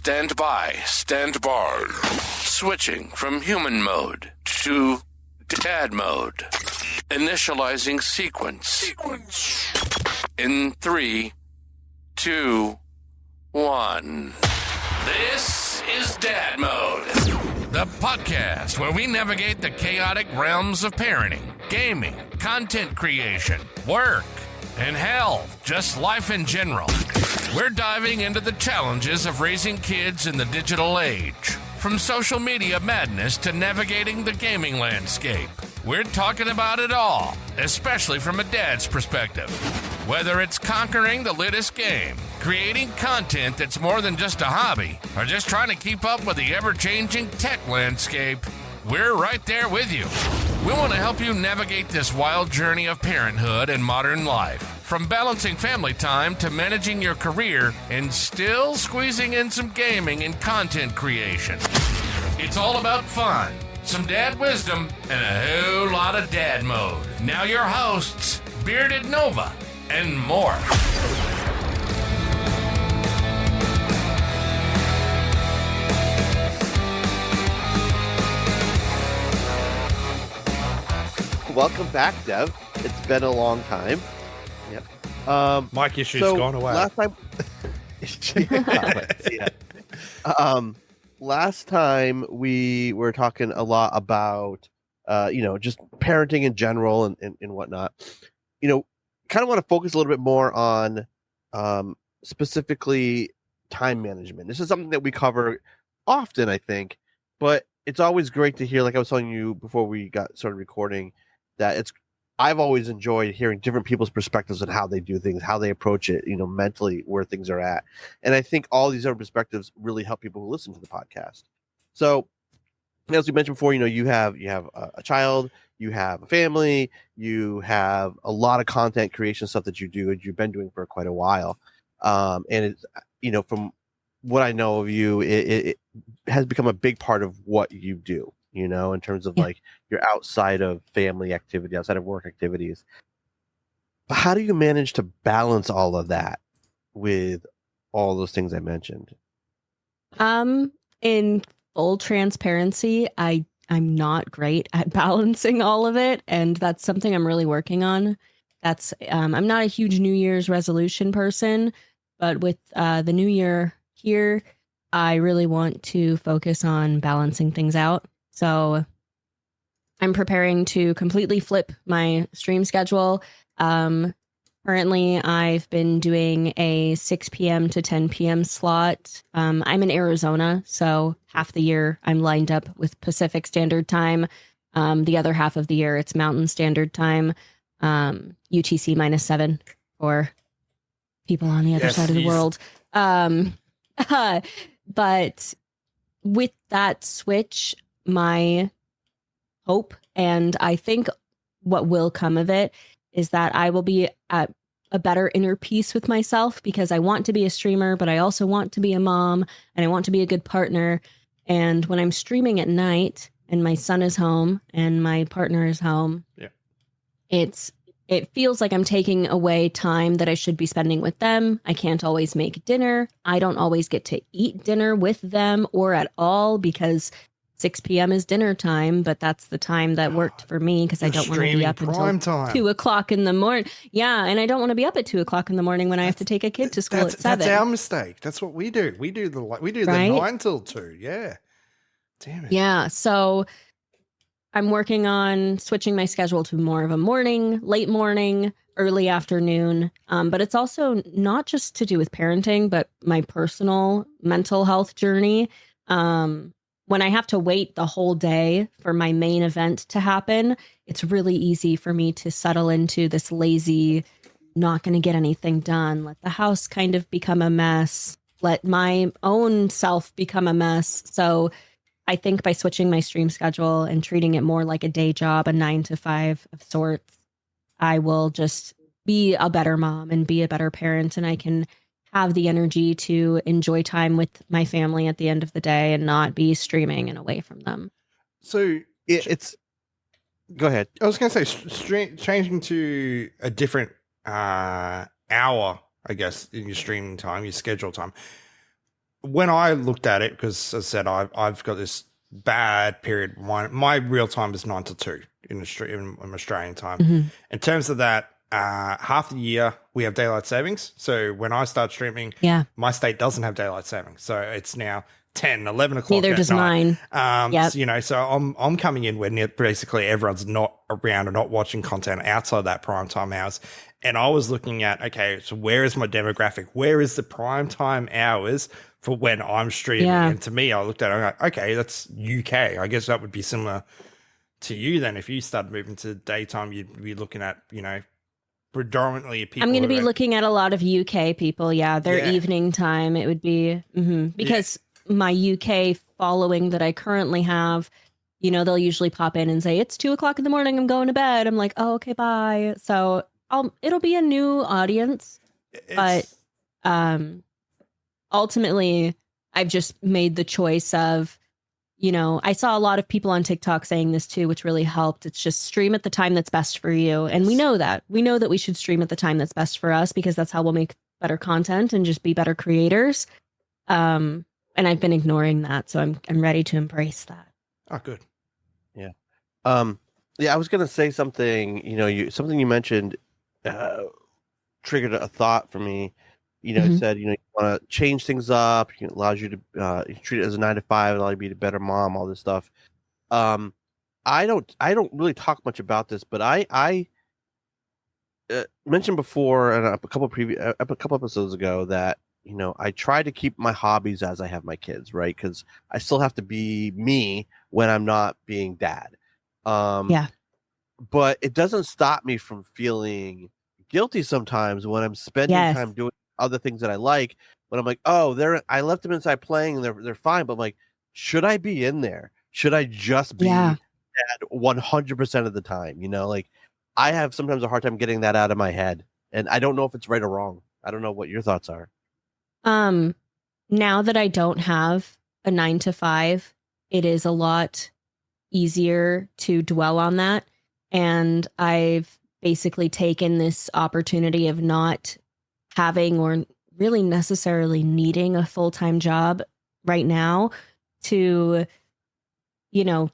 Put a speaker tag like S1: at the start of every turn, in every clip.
S1: Stand by. Stand by. Switching from human mode to dad mode. Initializing sequence. In 3, 2, 1. This is Dad Mode, the podcast where we navigate the chaotic realms of parenting, gaming, content creation, work, and hell, just life in general. We're diving into the challenges of raising kids in the digital age, from social media madness to navigating the gaming landscape. We're talking about it all, especially from a dad's perspective. Whether it's conquering the latest game, creating content that's more than just a hobby, or just trying to keep up with the ever-changing tech landscape, we're right there with you. We want to help you navigate this wild journey of parenthood and modern life, from balancing family time to managing your career and still squeezing in some gaming and content creation. It's all about fun, some dad wisdom, and a whole lot of dad mode. Now your hosts, Bearded Nova and more.
S2: Welcome back, Dev. It's been a long time. Yep.
S3: Mic issues gone away.
S2: Last time, last time we were talking a lot about, just parenting in general and whatnot. Kind of want to focus a little bit more on specifically time management. This is something that we cover often, I think, but it's always great to hear, like I was telling you before we got started recording, that I've always enjoyed hearing different people's perspectives on how they do things, how they approach it, mentally, where things are at. And I think all these other perspectives really help people who listen to the podcast. So as we mentioned before, you have a child, you have a family, you have a lot of content creation stuff that you do, and you've been doing for quite a while. And it's, from what I know of you, it has become a big part of what you do, in terms of like your outside of family activity, outside of work activities. But how do you manage to balance all of that with all those things I mentioned?
S4: In full transparency, I'm not great at balancing all of it, and that's something I'm really working on. That's I'm not a huge New Year's resolution person, but with the new year here, I really want to focus on balancing things out. So I'm preparing to completely flip my stream schedule. Currently, I've been doing a 6 p.m. to 10 p.m. slot. I'm in Arizona, so half the year I'm lined up with Pacific Standard Time. The other half of the year, it's Mountain Standard Time, UTC -7 for people on the other side of the world. But with that switch, my hope, and I think what will come of it, is that I will be at a better inner peace with myself, because I want to be a streamer, but I also want to be a mom, and I want to be a good partner. And when I'm streaming at night and my son is home and my partner is home, it feels like I'm taking away time that I should be spending with them. I can't always make dinner. I don't always get to eat dinner with them or at all, because 6 p.m. is dinner time, but that's the time that worked for me, because I don't want to be up until 2 o'clock in the morning. Yeah, and I don't want to be up at 2 o'clock in the morning when I have to take a kid to school at 7.
S3: That's our mistake. That's what we do. We do the 9 till 2. Yeah. Damn it.
S4: Yeah, so I'm working on switching my schedule to more of a morning, late morning, early afternoon. But it's also not just to do with parenting, but my personal mental health journey. When I have to wait the whole day for my main event to happen, it's really easy for me to settle into this lazy, not going to get anything done, let the house kind of become a mess, let my own self become a mess. So I think by switching my stream schedule and treating it more like a day job, a 9 to 5 of sorts, I will just be a better mom and be a better parent, and I can have the energy to enjoy time with my family at the end of the day and not be streaming and away from them.
S3: So
S2: it's go ahead.
S3: I was going to say changing to a different hour, I guess, in your streaming time, your schedule time. when I looked at it, because as I said, I've got this bad period. My real time is 9 to 2 in Australian time.
S4: Mm-hmm.
S3: In terms of that, half the year we have daylight savings. So when I start streaming, my state doesn't have daylight savings. So it's now 10, 11 o'clock.
S4: Neither does mine.
S3: So, I'm coming in when basically everyone's not around or not watching content outside that prime time hours. And I was looking at, okay, so where is my demographic? Where is the prime time hours for when I'm streaming? And to me, I looked at it, I'm like, okay, that's UK. I guess that would be similar to you then. If you started moving to daytime, you'd be looking at, predominantly people.
S4: I'm going to be looking at a lot of UK people. Yeah, their evening time. It would be because my UK following that I currently have, they'll usually pop in and say, it's 2:00 in the morning. I'm going to bed. I'm like, oh, okay, bye. So it'll be a new audience, but ultimately I've just made the choice of, I saw a lot of people on TikTok saying this too, which really helped. It's just stream at the time that's best for you. And we know that we should stream at the time that's best for us, because that's how we'll make better content and just be better creators. And I've been ignoring that. So I'm ready to embrace that.
S3: Oh, good.
S2: Yeah. I was going to say something, something you mentioned, triggered a thought for me.
S4: Mm-hmm.
S2: Said, you want to change things up. It allows you to treat it as a 9 to 5, allow you to be a better mom, all this stuff. I don't really talk much about this, but I mentioned before and a couple episodes ago that, I try to keep my hobbies as I have my kids, right? Because I still have to be me when I'm not being dad. But it doesn't stop me from feeling guilty sometimes when I'm spending time doing other things that I like. When I'm like, oh, I left them inside playing and they're fine. But I'm like, should I be in there? Should I just be dad 100% of the time? I have sometimes a hard time getting that out of my head, and I don't know if it's right or wrong. I don't know what your thoughts are.
S4: Now that I don't have a 9 to 5, it is a lot easier to dwell on that. And I've basically taken this opportunity of not having or really necessarily needing a full-time job right now to,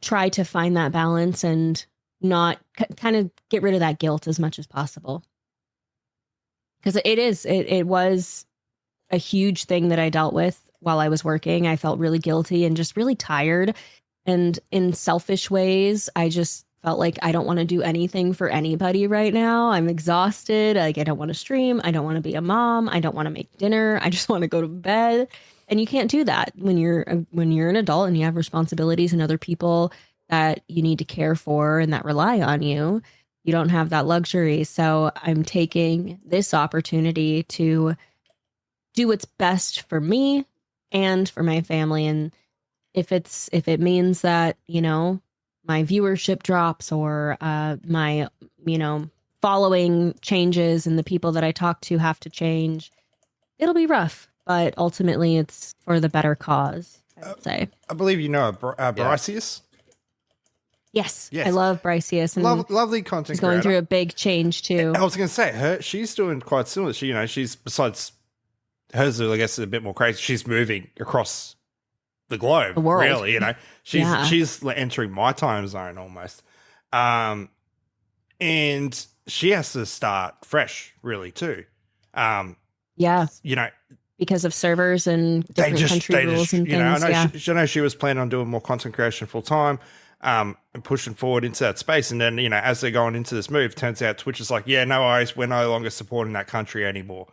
S4: try to find that balance and not kind of get rid of that guilt as much as possible. Because it was a huge thing that I dealt with while I was working. I felt really guilty and just really tired. And in selfish ways, I just felt like I don't want to do anything for anybody right now. I'm exhausted. Like, I don't want to stream. I don't want to be a mom. I don't want to make dinner. I just want to go to bed. And you can't do that when you're an adult and you have responsibilities and other people that you need to care for and that rely on you. You don't have that luxury. So I'm taking this opportunity to do what's best for me and for my family. And if it means that, my viewership drops or my, following changes and the people that I talk to have to change, it'll be rough, but ultimately it's for the better cause, I would say.
S3: I believe Bryceus.
S4: Yes, I love Bryceus. And
S3: lovely content
S4: she's going through a big change too.
S3: I was going to say, she's doing quite similar. She's besides hers, I guess, is a bit more crazy. She's moving across the globe,
S4: the world.
S3: Really. She's entering my time zone almost, and she has to start fresh, really too.
S4: Because of servers and different country rules and things.
S3: I know she was planning on doing more content creation full time. And pushing forward into that space. And then, as they're going into this move, turns out Twitch is like, no worries, we're no longer supporting that country anymore.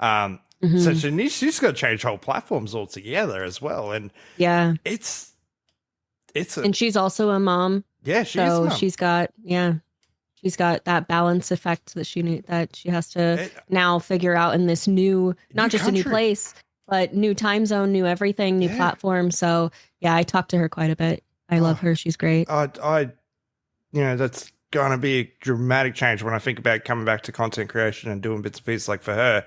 S3: So she's got to change whole platforms altogether as well. And it's
S4: and she's also a mom.
S3: Yeah, she is a mom.
S4: She's got that balance effect that she has to now figure out in this new not just country. A new place, but new time zone, new everything, new platform. So I talked to her quite a bit. I love her. She's great.
S3: That's going to be a dramatic change when I think about coming back to content creation and doing bits and pieces like for her.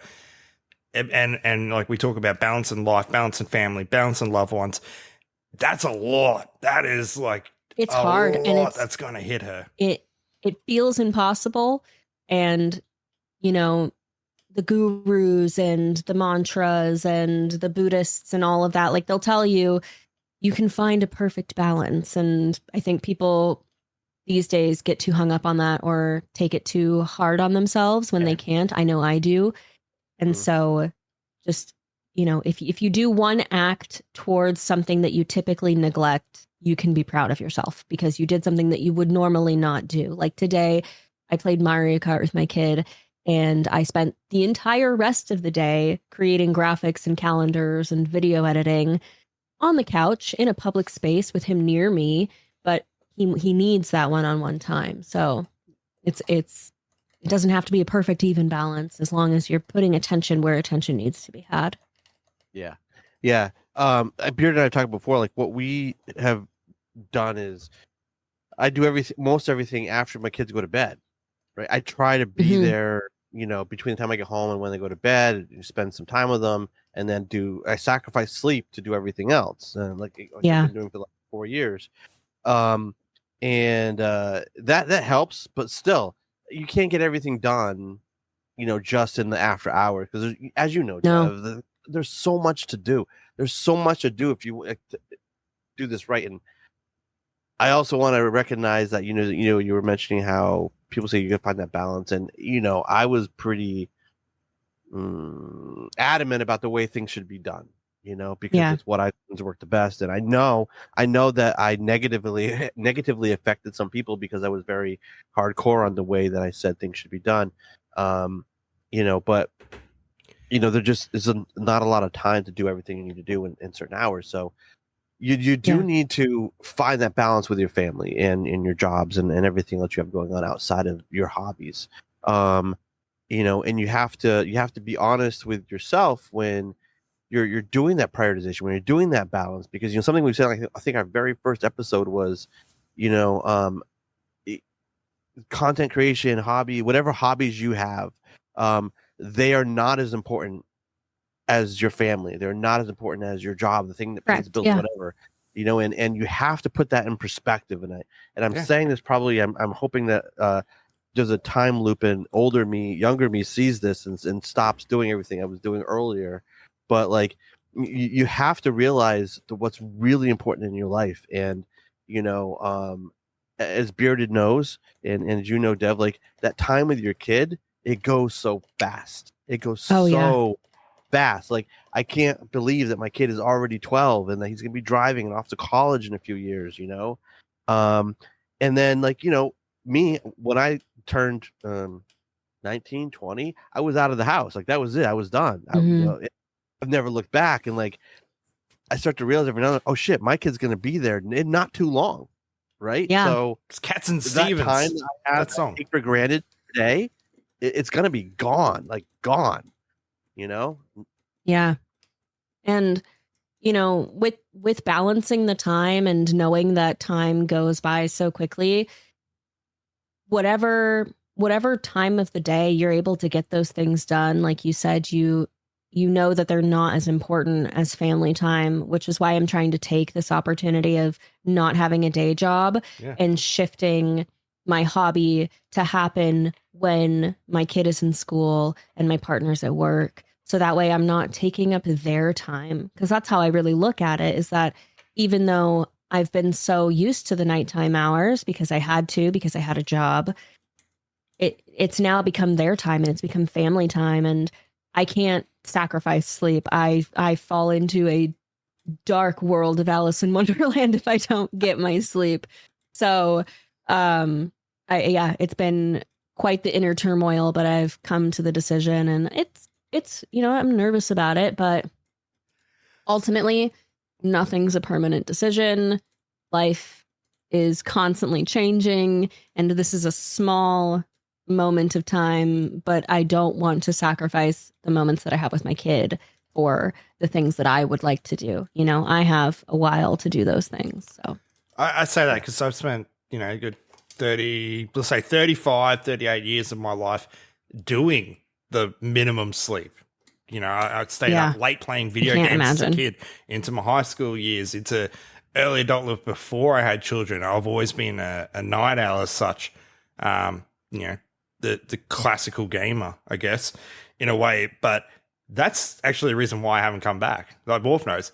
S3: And like we talk about balance in life, balance in family, balance in loved ones. That's a lot. That is like
S4: it's hard, and
S3: that's going to hit her.
S4: It feels impossible, and the gurus and the mantras and the Buddhists and all of that. Like they'll tell you you can find a perfect balance. And I think people these days get too hung up on that or take it too hard on themselves when they can't. I know I do. And so just, you know, if you do one act towards something that you typically neglect, you can be proud of yourself because you did something that you would normally not do. Like today, I played Mario Kart with my kid and I spent the entire rest of the day creating graphics and calendars and video editing on the couch in a public space with him near me, but he needs that one-on-one time. So it doesn't have to be a perfect even balance as long as you're putting attention where attention needs to be had.
S2: Yeah. Yeah. Beard and I talked before, like what we have done is I do most everything after my kids go to bed, right? I try to be there, you know, between the time I get home and when they go to bed, spend some time with them, and then I sacrifice sleep to do everything else. Like I've been doing for like 4 years. That helps, but still you can't get everything done, you know, just in the after hours. Because as you know, Dev, there's so much to do. There's so much to do if you do this right. And I also want to recognize that, you know, you were mentioning how people say you can find that balance. And, you know, I was pretty adamant about the way things should be done, you know, because it's what I think work the best. And I know that I negatively affected some people because I was very hardcore on the way that I said things should be done. You know, but you know, there just is not a lot of time to do everything you need to do in certain hours. So you do need to find that balance with your family and in your jobs and everything that you have going on outside of your hobbies. You know, and you have to be honest with yourself when you're doing that prioritization, when you're doing that balance, because, you know, something we said, I think our very first episode was, you know, content creation, hobby, whatever hobbies you have, they are not as important as your family. They're not as important as your job, the thing that pays bills, whatever, you know, and you have to put that in perspective. And I'm saying this probably, I'm hoping that there's a time loop and younger me sees this and stops doing everything I was doing earlier. But like, you have to realize what's really important in your life. And, you know, as Bearded knows, and as you know, Dev, like that time with your kid, it goes so fast. It goes fast. Like, I can't believe that my kid is already 12 and that he's going to be driving and off to college in a few years, you know? And then, like, you know, me, when I turned 19, 20, I was out of the house. Like, that was it. I was done. You know, I've never looked back. And like, I start to realize every now and then, oh shit, my kid's going to be there in not too long. Right.
S4: Yeah.
S2: So
S3: it's Cats and Stevens.
S2: That time that I have that take for granted today, it's going to be gone, you know?
S4: Yeah. And, you know, with balancing the time and knowing that time goes by so quickly, whatever time of the day you're able to get those things done, like you said, you know that they're not as important as family time, which is why I'm trying to take this opportunity of not having a day job and shifting my hobby to happen when my kid is in school and my partner's at work. So that way I'm not taking up their time, because that's how I really look at it, is that even though I've been so used to the nighttime hours because I had a job, it's now become their time and it's become family time, and I can't sacrifice sleep. I fall into a dark world of Alice in Wonderland if I don't get my sleep. So, it's been quite the inner turmoil, but I've come to the decision, and it's, you know, I'm nervous about it, but ultimately nothing's a permanent decision. Life is constantly changing, and this is a small moment of time, but I don't want to sacrifice the moments that I have with my kid for the things that I would like to do. You know, I have a while to do those things. So
S3: I say that because I've spent, you know, a good 35, 38 years of my life doing the minimum sleep. You know, I'd stay up late playing video games as a kid, into my high school years, into early adulthood before I had children. I've always been a night owl as such. You know, the classical gamer, I guess. in a way, but that's actually the reason why I haven't come back. Like Wolf knows.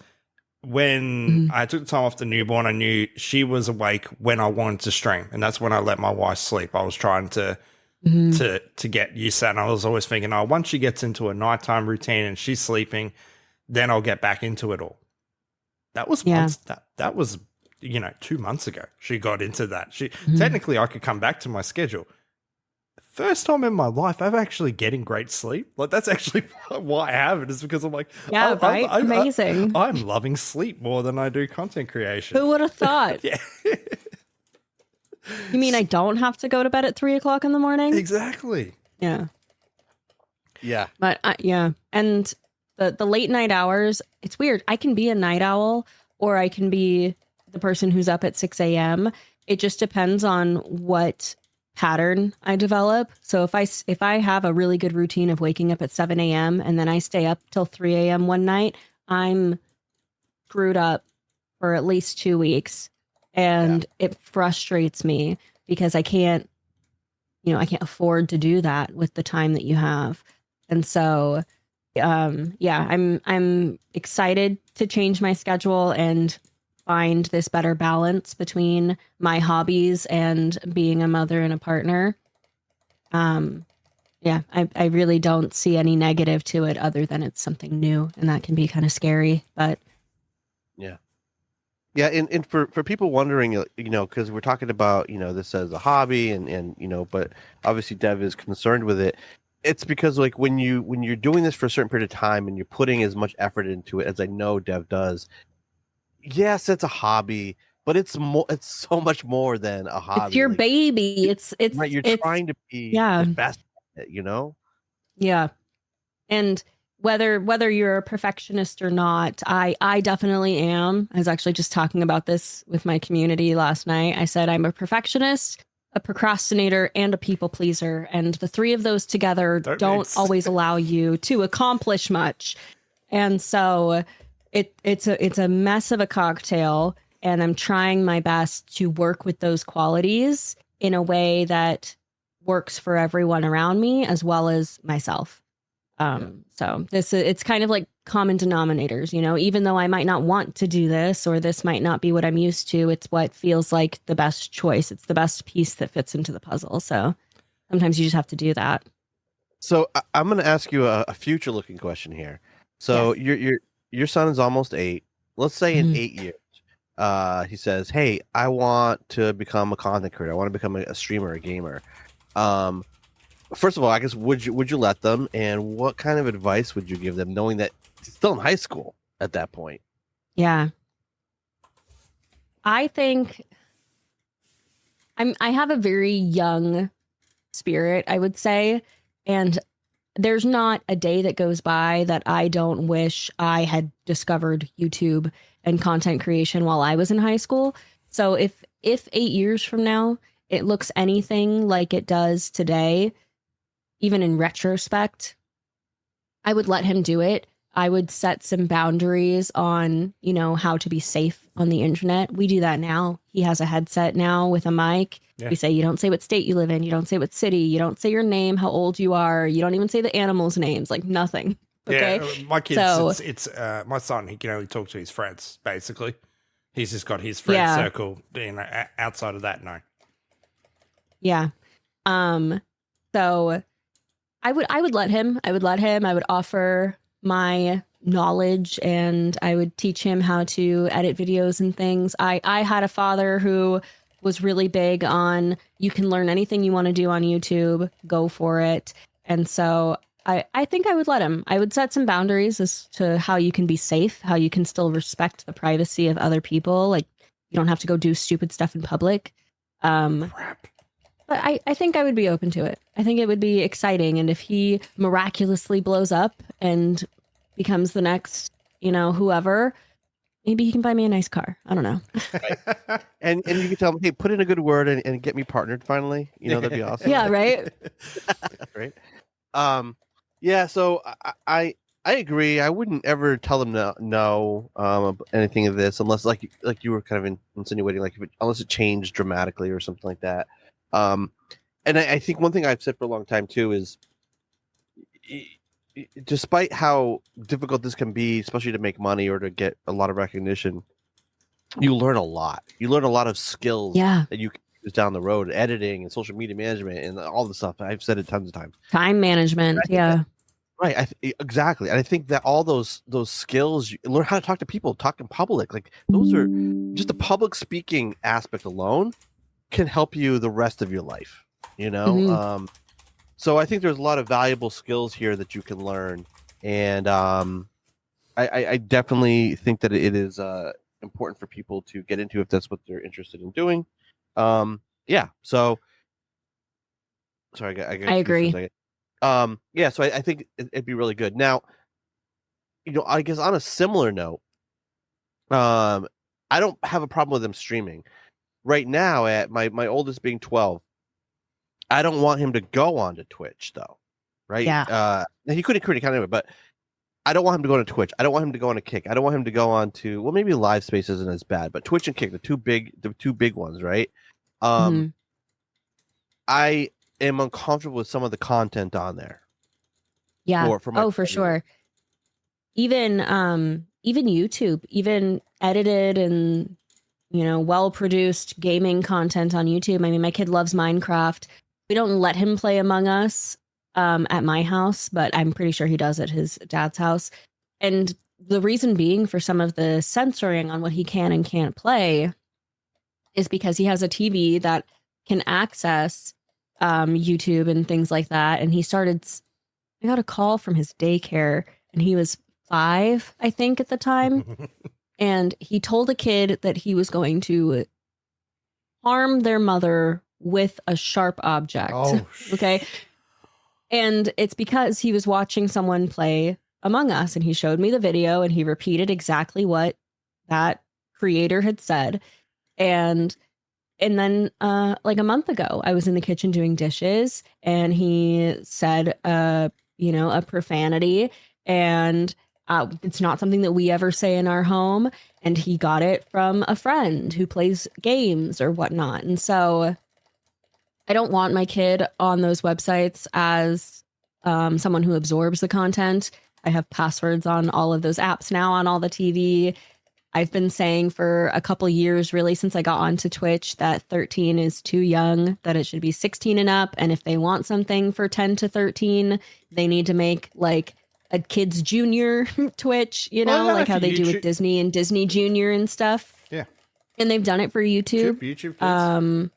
S3: When I took the time off the newborn, I knew she was awake when I wanted to stream, and that's when I let my wife sleep. I was trying to get used to that, and I was always thinking, oh, once she gets into a nighttime routine and she's sleeping, then I'll get back into it all. That was months. That was 2 months ago. She got into that. Technically, I could come back to my schedule. First time in my life, I'm actually getting great sleep. Like, that's actually why I have it, is because I'm like,
S4: amazing.
S3: I'm loving sleep more than I do content creation.
S4: Who would have thought?
S3: Yeah.
S4: You mean I don't have to go to bed at 3:00 in the morning?
S3: Exactly.
S4: Yeah.
S2: Yeah.
S4: But and the late night hours, it's weird. I can be a night owl, or I can be the person who's up at 6 a.m. It just depends on what pattern I develop. So if I have a really good routine of waking up at 7 a.m. and then I stay up till 3 a.m. one night, I'm screwed up for at least 2 weeks. And it frustrates me because I can't afford to do that with the time that you have. And so, I'm excited to change my schedule and find this better balance between my hobbies and being a mother and a partner. I really don't see any negative to it other than it's something new, and that can be kind of scary, but
S2: yeah. And for people wondering, because we're talking about, this as a hobby and but obviously Dev is concerned with it. It's because like when you're doing this for a certain period of time and you're putting as much effort into it as I know Dev does, yes, it's a hobby, but it's so much more than a hobby.
S4: It's your baby. It's
S2: right. You're trying to be the best at it,
S4: Yeah. And whether you're a perfectionist or not, I definitely am. I was actually just talking about this with my community last night. I said I'm a perfectionist, a procrastinator, and a people pleaser. And the three of those together don't always allow you to accomplish much. And so it's a mess of a cocktail, and I'm trying my best to work with those qualities in a way that works for everyone around me as well as myself. So it's kind of like common denominators, even though I might not want to do this, or this might not be what I'm used to, it's what feels like the best choice. It's the best piece that fits into the puzzle. So sometimes you just have to do that.
S2: So I'm going to ask you a future looking question here. So your son is almost 8. Let's say in 8 years, he says, hey, I want to become a content creator. I want to become a streamer, a gamer. First of all, I guess, would you let them? And what kind of advice would you give them, knowing that he's still in high school at that point?
S4: Yeah. I think I have a very young spirit, I would say. And there's not a day that goes by that I don't wish I had discovered YouTube and content creation while I was in high school. So if 8 years from now, it looks anything like it does today, even in retrospect, I would let him do it. I would set some boundaries on, how to be safe on the internet. We do that now. He has a headset now with a mic. Yeah. We say, you don't say what state you live in. You don't say what city. You don't say your name, how old you are. You don't even say the animals' names, like nothing. Okay.
S3: Yeah, my kids, it's my son, he can only talk to his friends, basically. He's just got his friend circle, outside of that, no.
S4: Yeah. So I would let him. I would offer my knowledge, and I would teach him how to edit videos and things. I had a father who was really big on, you can learn anything you want to do on YouTube, go for it. And so I think I would let him. I would set some boundaries as to how you can be safe, how you can still respect the privacy of other people. Like, you don't have to go do stupid stuff in public.
S3: Crap.
S4: But I think I would be open to it. I think it would be exciting. And if he miraculously blows up and becomes the next, whoever, maybe he can buy me a nice car. I don't know.
S2: Right. And you can tell him, hey, put in a good word and get me partnered finally. That'd be awesome.
S4: Yeah, right?
S2: Right. So I agree. I wouldn't ever tell them no anything of this unless like you were kind of insinuating, like unless it changed dramatically or something like that. And I think one thing I've said for a long time too is despite how difficult this can be, especially to make money or to get a lot of recognition, you learn a lot. You learn a lot of skills that you can use down the road, editing and social media management and all the stuff. I've said it tons of times.
S4: Time management,
S2: right. Exactly. And I think that all those skills, you learn how to talk to people, talk in public, like those are just the public speaking aspect alone can help you the rest of your life, you know?
S4: Mm-hmm.
S2: So I think there's a lot of valuable skills here that you can learn. And I definitely think that it is important for people to get into if that's what they're interested in doing. Yeah. So sorry, I
S4: agree.
S2: Yeah. So I think it'd be really good. Now, I guess on a similar note, I don't have a problem with them streaming right now. At my oldest being 12, I don't want him to go onto Twitch though. Right.
S4: Yeah.
S2: He couldn't create a account, but I don't want him to go on Twitch. I don't want him to go on a Kick. I don't want him to go on to, well, maybe Live Space isn't as bad, but Twitch and Kick, the two big ones, right? I am uncomfortable with some of the content on there.
S4: Yeah. For sure. Even YouTube, even edited and well produced gaming content on YouTube. I mean, my kid loves Minecraft. We don't let him play Among Us at my house, but I'm pretty sure he does at his dad's house. And the reason being for some of the censoring on what he can and can't play is because he has a TV that can access YouTube and things like that. And I got a call from his daycare and he was 5, I think, at the time. And he told a kid that he was going to harm their mother with a sharp object. Okay. And it's because he was watching someone play Among Us and he showed me the video and he repeated exactly what that creator had said. And then like a month ago, I was in the kitchen doing dishes and he said, a profanity, and it's not something that we ever say in our home. And he got it from a friend who plays games or whatnot. And so I don't want my kid on those websites as someone who absorbs the content. I have passwords on all of those apps now on all the TV. I've been saying for a couple years, really, since I got onto Twitch, that 13 is too young, that it should be 16 and up. And if they want something for 10 to 13, they need to make like a kids junior Twitch, like how they do with Disney and Disney Junior and stuff.
S3: Yeah.
S4: And they've done it for YouTube.
S3: YouTube kids.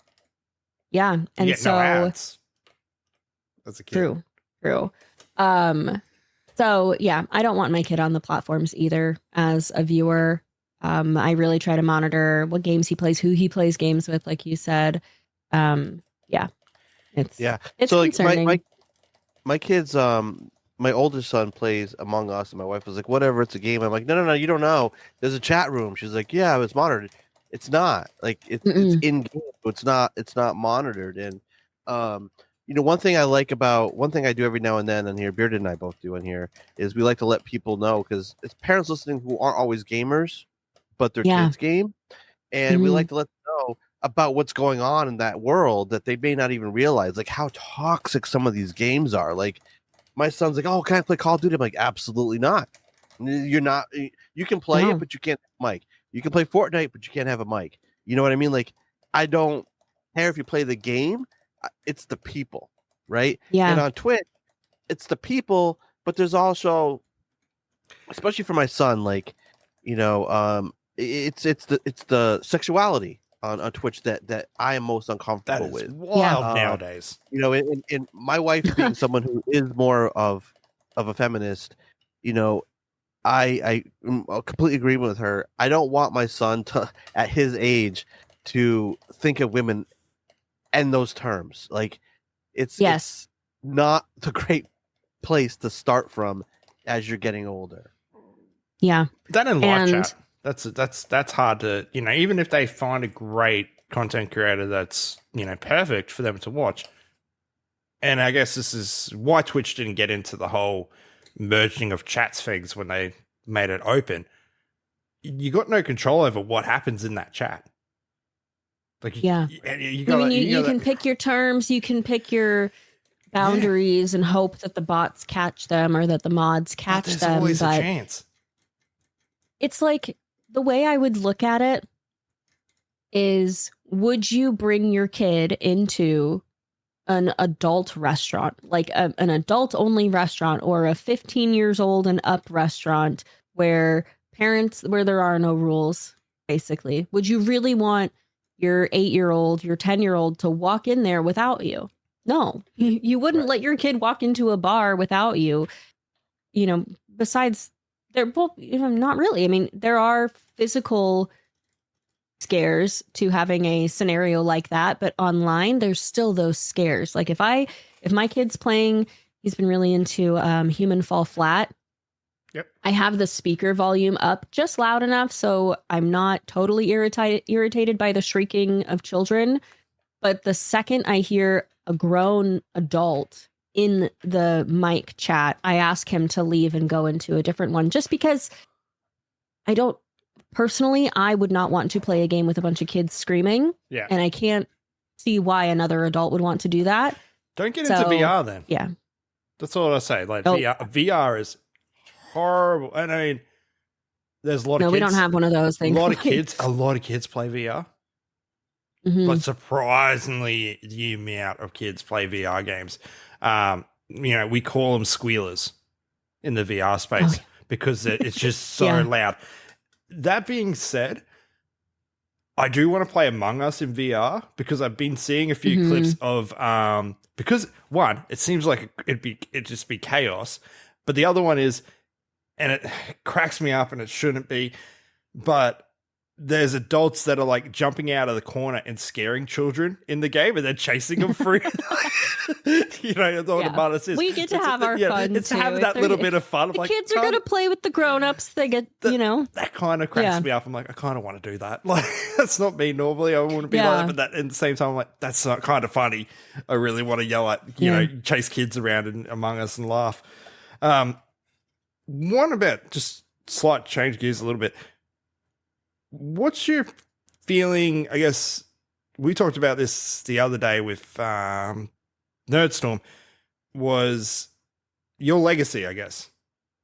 S4: Yeah. And so
S3: no ads as a kid.
S4: True. So yeah, I don't want my kid on the platforms either as a viewer. I really try to monitor what games he plays, who he plays games with, like you said. It's
S2: so
S4: concerning.
S2: Like my kids, my oldest son plays Among Us, and my wife was like, whatever, it's a game. I'm like, no, you don't know. There's a chat room. She's like, yeah, it's monitored. It's not. Like it's in game. It's not monitored. And one thing I do every now and then, and here Bearded and I both do in here, is we like to let people know, because it's parents listening who aren't always gamers, but their kids game. And we like to let them know about what's going on in that world that they may not even realize, like how toxic some of these games are. Like my son's like, oh, can I play Call of Duty? I'm like, absolutely not. You're not. You can play it, but you can't have a mic. You can play Fortnite, but you can't have a mic. You know what I mean? Like, I don't care if you play the game. It's the people, right?
S4: Yeah.
S2: And on Twitch, it's the people, but there's also, especially for my son, like, it's the sexuality on Twitch that I am most uncomfortable with.
S3: Wild nowadays.
S2: And my wife being someone who is more of a feminist, I completely agree with her. I don't want my son to, at his age, to think of women in those terms. Like it's not the great place to start from as you're getting older.
S4: Yeah.
S3: That in live chat. That's hard to, even if they find a great content creator that's, perfect for them to watch. And I guess this is why Twitch didn't get into the whole merging of chats things when they made it open. You got no control over what happens in that chat. Like,
S4: you can pick your terms, you can pick your boundaries and hope that the bots catch them or that the mods catch
S3: There's
S4: them.
S3: always
S4: But
S3: a chance.
S4: it's like the way I would look at it is, would you bring your kid into an adult restaurant, like an adult only restaurant, or a 15 years old and up restaurant where there are no rules, basically? Would you really want your 8-year-old, your 10-year-old to walk in there without you? No, you wouldn't let your kid walk into a bar without you. Besides, not really. I mean, there are physical scares to having a scenario like that, but online there's still those scares. Like if my kid's playing, he's been really into Human Fall Flat.
S3: Yep.
S4: I have the speaker volume up just loud enough so I'm not totally irritated by the shrieking of children. But the second I hear a grown adult in the mic chat, I ask him to leave and go into a different one, just because I would not want to play a game with a bunch of kids screaming.
S3: Yeah.
S4: And I can't see why another adult would want to do that.
S3: Don't get into VR then.
S4: Yeah.
S3: That's all I say. Like VR is horrible. And I mean, there's a lot of kids. No,
S4: we don't have one of those things.
S3: A lot of kids play VR.
S4: Mm-hmm.
S3: But surprisingly, the amount of kids play VR games. We call them squealers in the VR space because it's just so loud. That being said, I do want to play Among Us in VR because I've been seeing a few clips of because one, it seems like it'd just be chaos, but the other one is, and it cracks me up and it shouldn't be, but there's adults that are like jumping out of the corner and scaring children in the game and then chasing them free. That's all the bonus is.
S4: We get to have our fun.
S3: It's having that little bit of fun.
S4: The kids are going to play with the grown-ups. They get,
S3: That kind of cracks me up. I'm like, I kind of want to do that. Like, that's not me normally. I wouldn't be like that. But that, at the same time, I'm like, that's not kind of funny. I really want to yell at, chase kids around in Among Us and laugh. One about just slight change gears a little bit. What's your feeling? I guess we talked about this the other day with Nerdstorm. Was your legacy, I guess?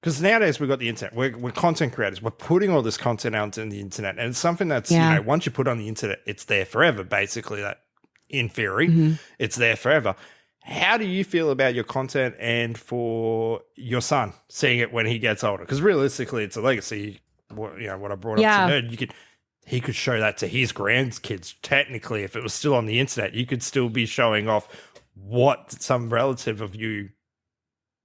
S3: Because nowadays we've got the internet. We're content creators. We're putting all this content out on the internet, and it's something that's once you put on the internet, it's there forever. Basically, that in theory, it's there forever. How do you feel about your content and for your son seeing it when he gets older? Because realistically, it's a legacy. What I brought up to Nerd, he could show that to his grandkids. Technically, if it was still on the internet, you could still be showing off what some relative of you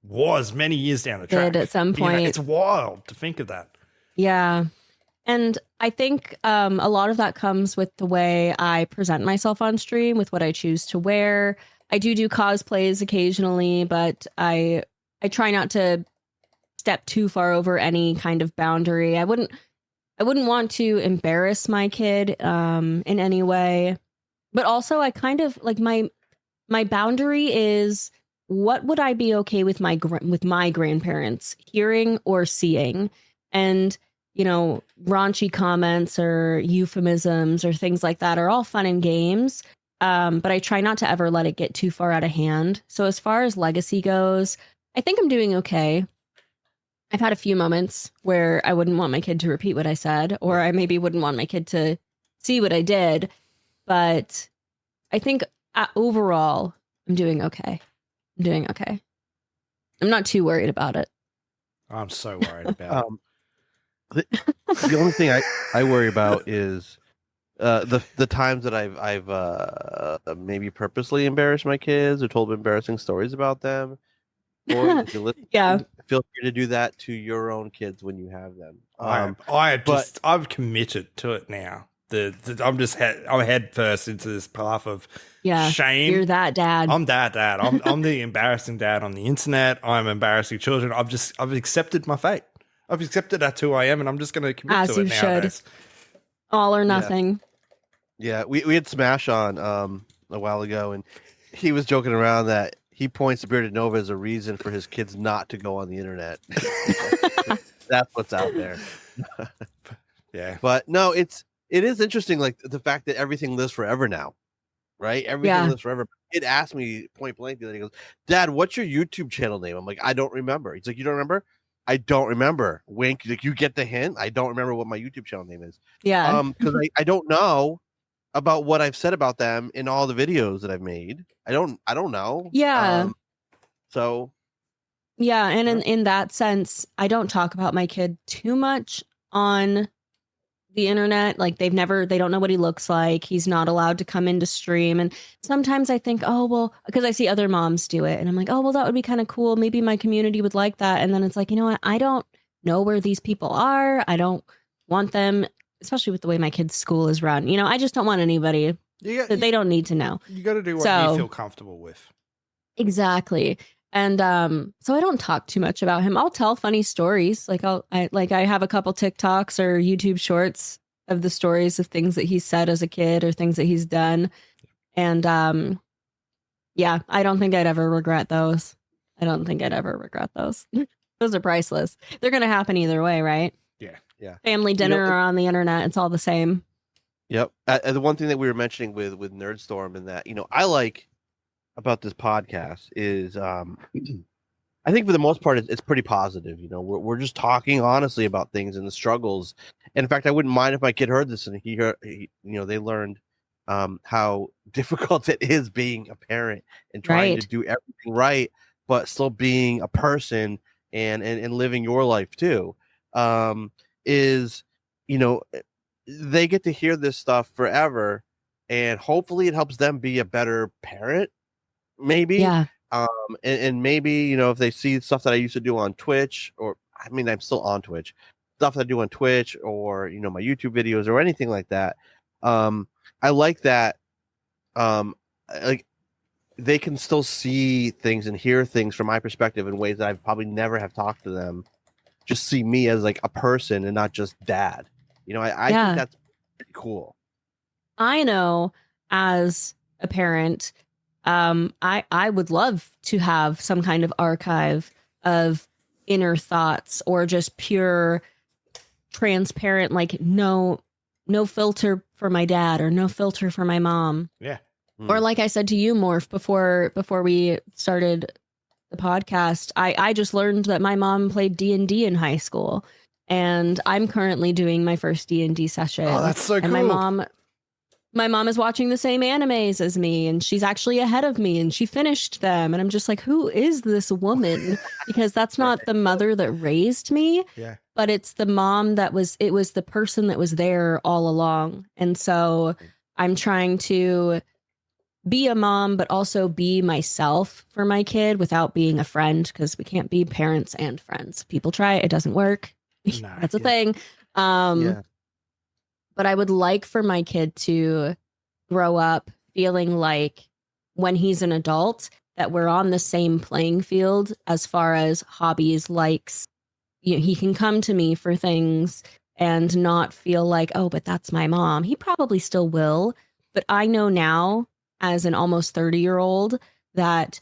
S3: was many years down the track.
S4: At some point.
S3: It's wild to think of that.
S4: Yeah. And I think a lot of that comes with the way I present myself on stream, with what I choose to wear. I do cosplays occasionally, but I try not to step too far over any kind of boundary. I wouldn't want to embarrass my kid in any way. But also I kind of like my boundary is, what would I be okay with my grandparents hearing or seeing? And raunchy comments or euphemisms or things like that are all fun and games. But I try not to ever let it get too far out of hand. So as far as legacy goes, I think I'm doing okay. I've had a few moments where I wouldn't want my kid to repeat what I said, or I maybe wouldn't want my kid to see what I did. But I think overall, I'm doing okay. I'm not too worried about it.
S3: I'm so worried about
S2: it. The only thing I worry about is the times that I've maybe purposely embarrassed my kids or told embarrassing stories about them. Or if you're listening, feel free to do that to your own kids when you have them.
S3: I'm committed to it now. I'm head first into this path of shame.
S4: You're that dad.
S3: I'm that dad. I'm the embarrassing dad on the internet. I'm embarrassing children. I've accepted my fate. I've accepted that's who I am, and I'm just going to commit to it nowadays.
S4: All or nothing.
S2: Yeah, we had Smash on a while ago, and he was joking around that he points to Bearded Nova as a reason for his kids not to go on the internet. That's what's out there.
S3: Yeah.
S2: But no, it is interesting, like the fact that everything lives forever now, right? Everything lives forever. kid asked me point blank the other day, he goes, "Dad, what's your YouTube channel name?" I'm like, "I don't remember." He's like, "You don't remember?" I don't remember. Wink. Like, you get the hint. I don't remember what my YouTube channel name is.
S4: Yeah.
S2: Because I don't know about what I've said about them in all the videos that I've made. I don't know.
S4: Yeah.
S2: So
S4: yeah, and in that sense, I don't talk about my kid too much on the internet. Like they don't know what he looks like. He's not allowed to come into stream. And sometimes I think, oh, well, because I see other moms do it and I'm like, oh, well, that would be kind of cool. Maybe my community would like that. And then it's like, you know what? I don't know where these people are. I don't want them, especially with the way my kid's school is run. You know, I just don't want anybody that they don't need to know.
S3: You got to do what you feel comfortable with.
S4: Exactly. And so I don't talk too much about him. I'll tell funny stories. Like I have a couple TikToks or YouTube shorts of the stories of things that he's said as a kid or things that he's done. And yeah, I don't think I'd ever regret those. Those are priceless. They're going to happen either way, right?
S3: Yeah.
S2: Yeah.
S4: Family dinner or on the internet, it's all the same.
S2: Yep. The one thing that we were mentioning with Nerdstorm and that, I like about this podcast is I think for the most part it's pretty positive. We're just talking honestly about things and the struggles. And in fact, I wouldn't mind if my kid heard this and they learned how difficult it is being a parent and trying to do everything right, but still being a person and living your life too. Is they get to hear this stuff forever, and hopefully it helps them be a better parent. Maybe.
S4: Yeah.
S2: And maybe, if they see stuff that I used to do on Twitch, or I'm still on Twitch, stuff that I do on Twitch or, my YouTube videos or anything like that. I like that. Like they can still see things and hear things from my perspective in ways that I probably never have talked to them. Just see me as like a person and not just dad. I think that's pretty cool. I
S4: know as a parent, I would love to have some kind of archive of inner thoughts or just pure transparent, like no filter for my dad or no filter for my mom.
S3: Yeah.
S4: Or like I said to you, Morph, before we started the podcast, I just learned that my mom played D&D in high school, and I'm currently doing my first D&D session.
S3: Oh, that's so cool.
S4: And my mom is watching the same animes as me, and she's actually ahead of me, and she finished them. And I'm just like, who is this woman? Because that's not the mother that raised me, but it's the mom it was the person that was there all along. And so I'm trying to be a mom, but also be myself for my kid without being a friend, because we can't be parents and friends. People try it doesn't work. That's a thing. But I would like for my kid to grow up feeling like when he's an adult that we're on the same playing field as far as hobbies, likes. He can come to me for things and not feel like, oh, but that's my mom. He probably still will. But I know now, as an almost 30-year-old, that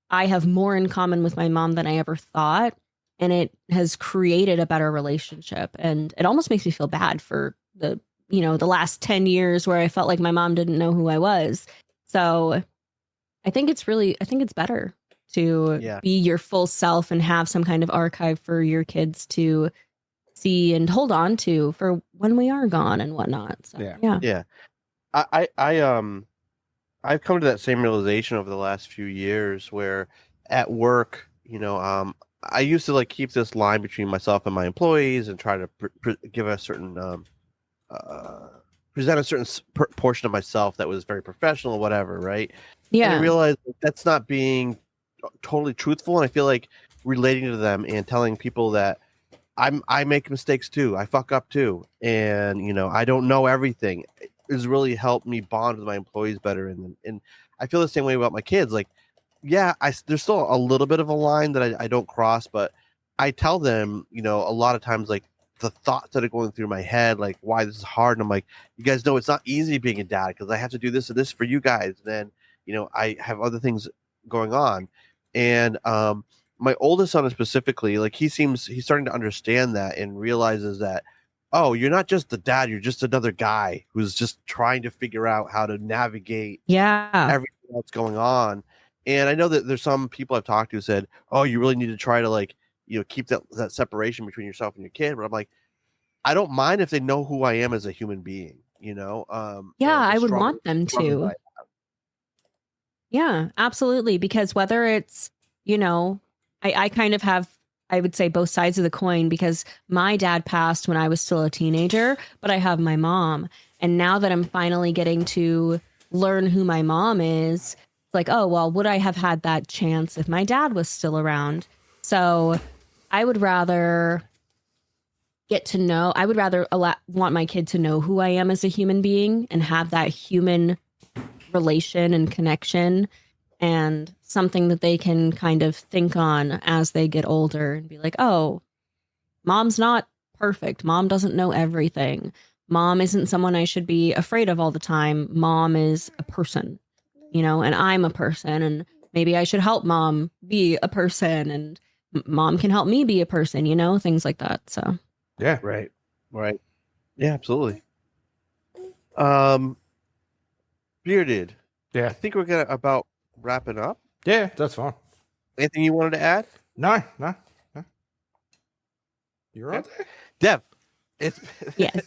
S4: I have more in common with my mom than I ever thought. And it has created a better relationship. And it almost makes me feel bad for the last 10 years where I felt like my mom didn't know who I was. So I think it's better to be your full self and have some kind of archive for your kids to see and hold on to for when we are gone and whatnot. So, yeah.
S2: I've come to that same realization over the last few years where at work, I used to like keep this line between myself and my employees and try to give a certain present a certain portion of myself that was very professional or whatever, right? Yeah. And I realized that's not being totally truthful, and I feel like relating to them and telling people that I make mistakes too, I fuck up too, and I don't know everything, has really helped me bond with my employees better, and I feel the same way about my kids. Like, there's still a little bit of a line that I don't cross, but I tell them, a lot of times, like, the thoughts that are going through my head, like why this is hard. And I'm like, you guys know it's not easy being a dad because I have to do this and this for you guys. And then, I have other things going on. And my oldest son specifically, like he's starting to understand that and realizes that, oh, you're not just the dad, you're just another guy who's just trying to figure out how to navigate everything what's going on. And I know that there's some people I've talked to who said, "Oh, you really need to try to keep that separation between yourself and your kid." But I'm like, I don't mind if they know who I am as a human being.
S4: I would want them to. Yeah, absolutely. Because whether it's, I kind of have, I would say, both sides of the coin, because my dad passed when I was still a teenager, but I have my mom. And now that I'm finally getting to learn who my mom is, it's like, oh, well, would I have had that chance if my dad was still around? So I would rather want my kid to know who I am as a human being and have that human relation and connection, and something that they can kind of think on as they get older and be like, oh, mom's not perfect. Mom doesn't know everything. Mom isn't someone I should be afraid of all the time. Mom is a person, and I'm a person, and maybe I should help mom be a person, and mom can help me be a person, things like that. So,
S3: yeah.
S2: Right. Yeah, absolutely. Bearded.
S3: Yeah.
S2: I think we're going to about wrap it up.
S3: Yeah, that's fine.
S2: Anything you wanted to add?
S3: No. You're right there.
S2: Dev, it's
S4: yes.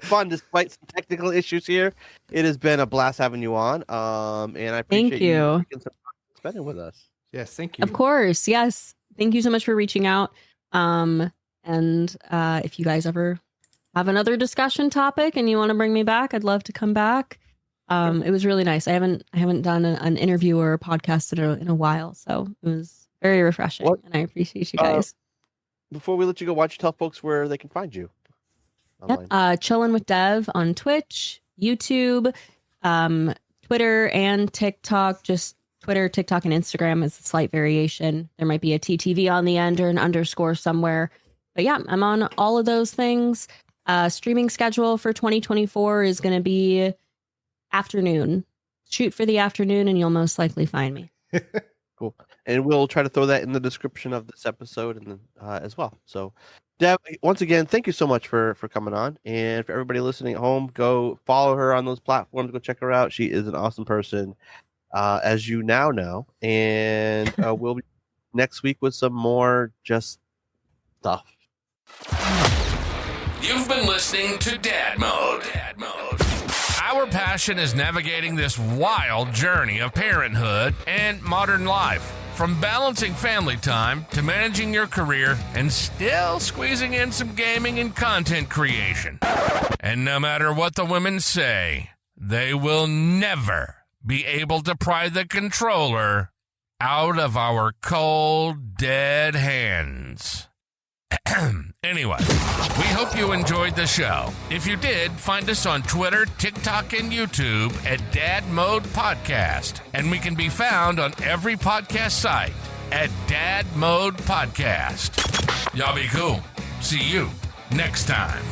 S2: fun despite some technical issues here. It has been a blast having you on. And I appreciate you taking some time spending with us.
S3: Yes, thank you.
S4: Of course. Yes. Thank you so much for reaching out. And if you guys ever have another discussion topic and you want to bring me back, I'd love to come back. It was really nice. I haven't done an interview or a podcast in a while, so it was very refreshing, and I appreciate you guys.
S2: Before we let you go, why don't you tell folks where they can find you online?
S4: Yep. ChillinwithDev on Twitch, YouTube, Twitter, and TikTok. Just Twitter, TikTok, and Instagram is a slight variation. There might be a TTV on the end or an underscore somewhere. But yeah, I'm on all of those things. Streaming schedule for 2024 is going to be afternoon. Shoot for the afternoon and you'll most likely find me.
S2: Cool. And we'll try to throw that in the description of this episode and as well. So Dev, once again, thank you so much for coming on. And for everybody listening at home, go follow her on those platforms. Go check her out. She is an awesome person, as you now know. And we'll be next week with some more just stuff.
S1: You've been listening to Dad Mode. Our passion is navigating this wild journey of parenthood and modern life. From balancing family time to managing your career and still squeezing in some gaming and content creation. And no matter what the women say, they will never be able to pry the controller out of our cold, dead hands. Anyway, we hope you enjoyed the show. If you did, find us on Twitter, TikTok, and YouTube at Dad Mode Podcast. And we can be found on every podcast site at Dad Mode Podcast. Y'all be cool. See you next time.